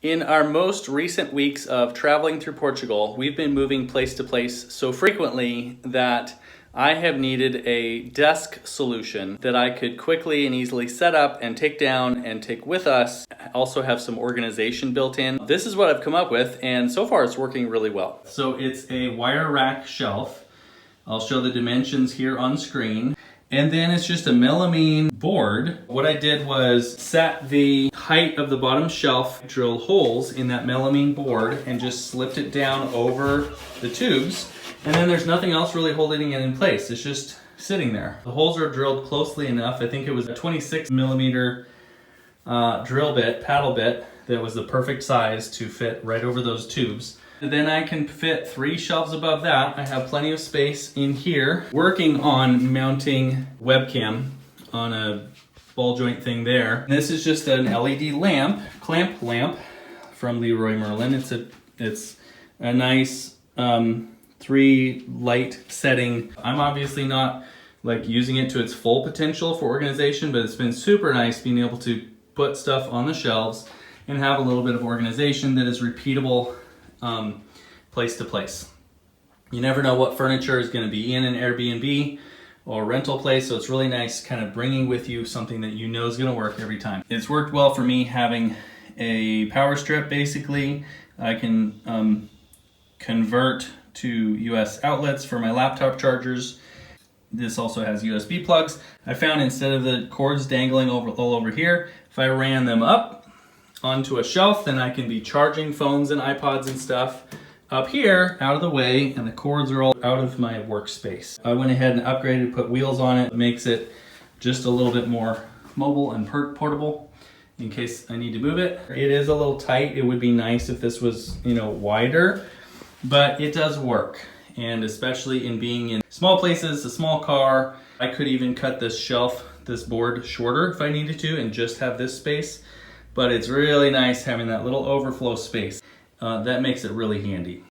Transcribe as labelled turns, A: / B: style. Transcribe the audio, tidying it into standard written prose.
A: In our most recent weeks of traveling through Portugal, we've been moving place to place so frequently that I have needed a desk solution that I could quickly and easily set up and take down and take with us. Also have some organization built in. This is what I've come up with, and so far it's working really well. So it's a wire rack shelf. I'll show the dimensions here on screen. And then it's just a melamine board. What I did was set the height of the bottom shelf, drilled holes in that melamine board, and just slipped it down over the tubes. And then there's nothing else really holding it in place. It's just sitting there. The holes are drilled closely enough. I think it was a 26 millimeter drill bit, paddle bit, that was the perfect size to fit right over those tubes. And then I can fit 3 shelves above that. I have plenty of space in here. Working on mounting webcam on a ball joint thing there. This is just an LED lamp, clamp lamp from Leroy Merlin. It's a nice 3 light setting. I'm obviously not like using it to its full potential for organization, but it's been super nice being able to put stuff on the shelves and have a little bit of organization that is repeatable place to place. You never know what furniture is going to be in an Airbnb or rental place, so it's really nice kind of bringing with you something that you know is going to work every time. It's worked well for me having a power strip. Basically, I can convert to US outlets for my laptop chargers. This also has USB plugs. I found instead of the cords dangling all over here, if I ran them up onto a shelf, then I can be charging phones and iPods and stuff up here, out of the way, and the cords are all out of my workspace. I went ahead and upgraded, put wheels on it. It makes it just a little bit more mobile and portable in case I need to move it. It is a little tight. It would be nice if this was, wider, but it does work. And especially in being in small places, a small car, I could even cut this shelf, this board shorter if I needed to and just have this space. But it's really nice having that little overflow space. That makes it really handy.